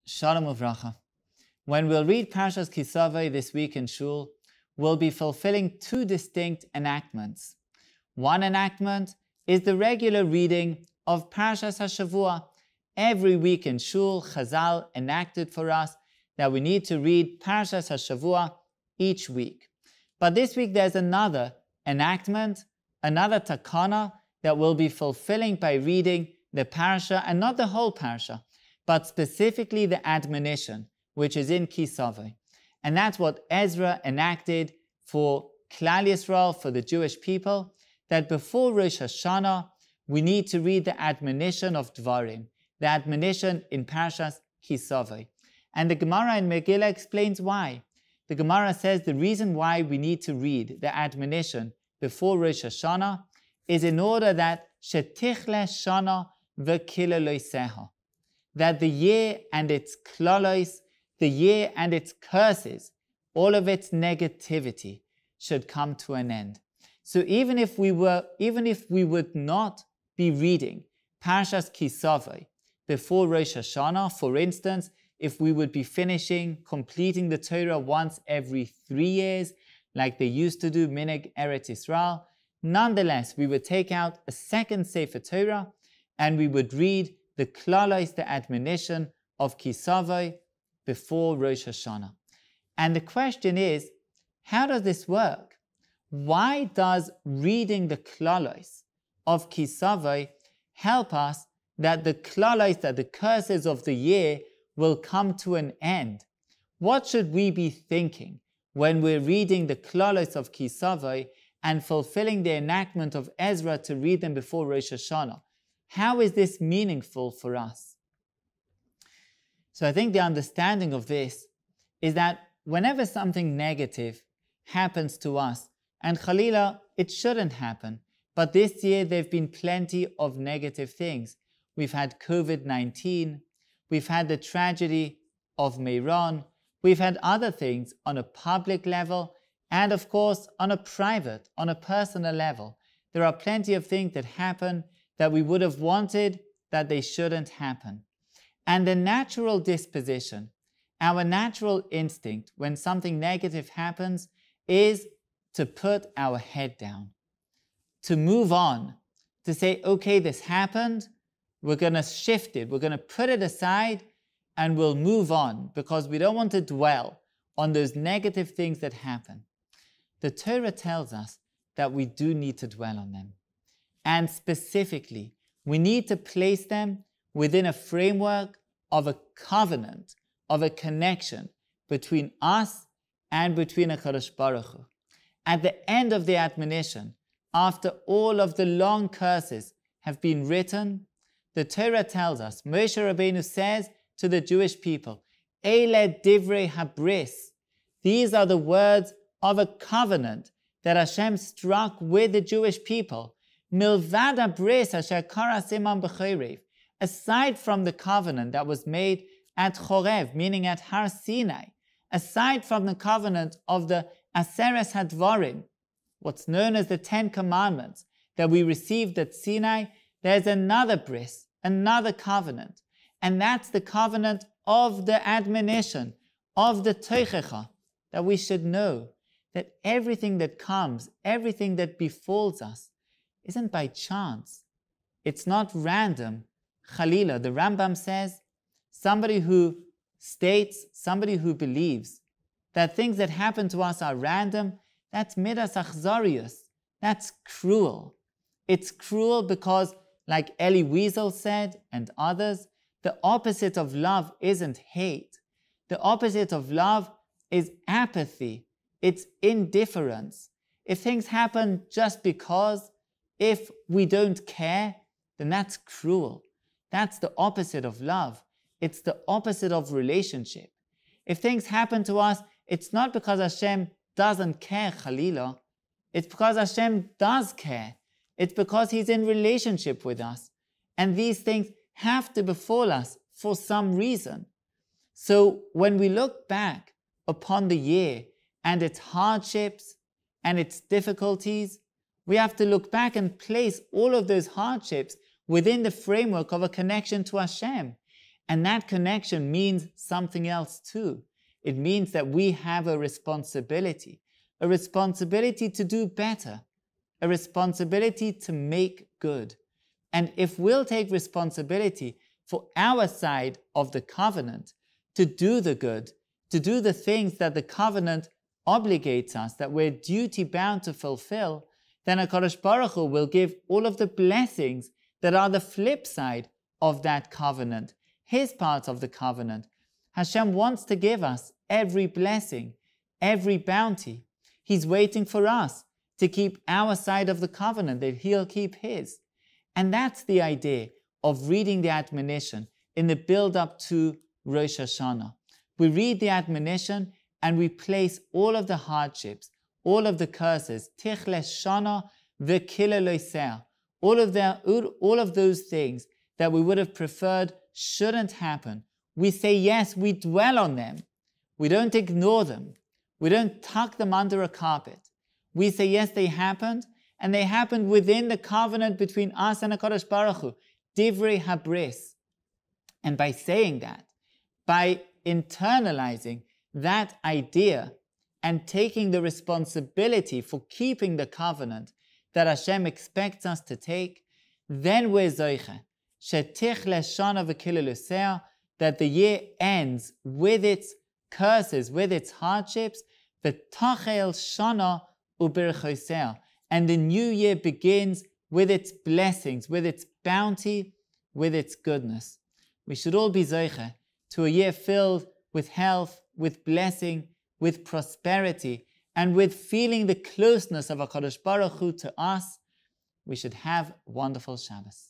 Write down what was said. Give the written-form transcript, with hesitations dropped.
Shalom Uvracha. When we'll read Parashas Ki Tavo this week in Shul, we'll be fulfilling two distinct enactments. One enactment is the regular reading of Parashas HaShavua. Every week in Shul, Chazal enacted for us that we need to read Parashas HaShavua each week. But this week there's another enactment, another takana that we'll be fulfilling by reading the parasha, and not the whole parasha, but specifically the admonition, which is in Ki Tavo. And that's what Ezra enacted for Klal Yisrael, for the Jewish people, that before Rosh Hashanah, we need to read the admonition of Dvarim, the admonition in Parashas Ki Tavo. And the Gemara in Megillah explains why. The Gemara says the reason why we need to read the admonition before Rosh Hashanah is in order that shetichle shana v'kiloloiseha, that the year and its klalos, the year and its curses, all of its negativity should come to an end. So even if we would not be reading Parashas Ki Tavo before Rosh Hashanah, for instance, if we would be completing the Torah once every 3 years, like they used to do, Minig Eretz Yisrael, nonetheless, we would take out a second Sefer Torah and we would read the klalos, the admonition of Ki Tavo before Rosh Hashanah. And the question is, how does this work? Why does reading the klalos of Ki Tavo help us that the klalos, that the curses of the year will come to an end? What should we be thinking when we're reading the klalos of Ki Tavo and fulfilling the enactment of Ezra to read them before Rosh Hashanah? How is this meaningful for us? So I think the understanding of this is that whenever something negative happens to us, and Khalila, it shouldn't happen, but this year there have been plenty of negative things. We've had COVID-19, we've had the tragedy of Meron, we've had other things on a public level, and of course on a private, on a personal level. There are plenty of things that happen that we would have wanted that they shouldn't happen. And the natural disposition, our natural instinct when something negative happens is to put our head down, to move on, to say, okay, this happened, we're going to shift it, we're going to put it aside and we'll move on because we don't want to dwell on those negative things that happen. The Torah tells us that we do need to dwell on them. And specifically, we need to place them within a framework of a covenant, of a connection between us and between HaKadosh Baruch Hu. At the end of the admonition, after all of the long curses have been written, the Torah tells us, Moshe Rabbeinu says to the Jewish people, Eile divrei habris, these are the words of a covenant that Hashem struck with the Jewish people. Milvad habris asher kara simam b'chorev, aside from the covenant that was made at Chorev, meaning at Har Sinai, aside from the covenant of the Aseres Hadvarim, what's known as the 10 Commandments that we received at Sinai, there's another bris, another covenant, and that's the covenant of the admonition, of the Toichecha, that we should know that everything that comes, everything that befalls us, isn't by chance. It's not random. Khalila, the Rambam says, somebody who states, somebody who believes that things that happen to us are random, that's midas achzarius. That's cruel. It's cruel because, like Eli Wiesel said and others, the opposite of love isn't hate. The opposite of love is apathy. It's indifference. If things happen just because, if we don't care, then that's cruel. That's the opposite of love. It's the opposite of relationship. If things happen to us, it's not because Hashem doesn't care, Khalila. It's because Hashem does care. It's because He's in relationship with us. And these things have to befall us for some reason. So when we look back upon the year and its hardships and its difficulties, we have to look back and place all of those hardships within the framework of a connection to Hashem. And that connection means something else too. It means that we have a responsibility to do better, a responsibility to make good. And if we'll take responsibility for our side of the covenant, to do the good, to do the things that the covenant obligates us, that we're duty bound to fulfill, then HaKadosh Baruch Hu will give all of the blessings that are the flip side of that covenant, his part of the covenant. Hashem wants to give us every blessing, every bounty. He's waiting for us to keep our side of the covenant, that he'll keep his. And that's the idea of reading the admonition in the build-up to Rosh Hashanah. We read the admonition and we place all of the hardships, all of the curses, tichle shana v'kila loiser, all of those things that we would have preferred shouldn't happen. We say yes, we dwell on them. We don't ignore them. We don't tuck them under a carpet. We say yes, they happened, and they happened within the covenant between us and HaKadosh Baruch Hu, divrei habris. And by saying that, by internalizing that idea and taking the responsibility for keeping the covenant that Hashem expects us to take, then we're zoiche, shetichle shana v'kila loiser, that the year ends with its curses, with its hardships, v'tachel shana u'berchoser, and the new year begins with its blessings, with its bounty, with its goodness. We should all be zoiche to a year filled with health, with blessing, with prosperity, and with feeling the closeness of HaKadosh Baruch Hu to us. We should have a wonderful Shabbos.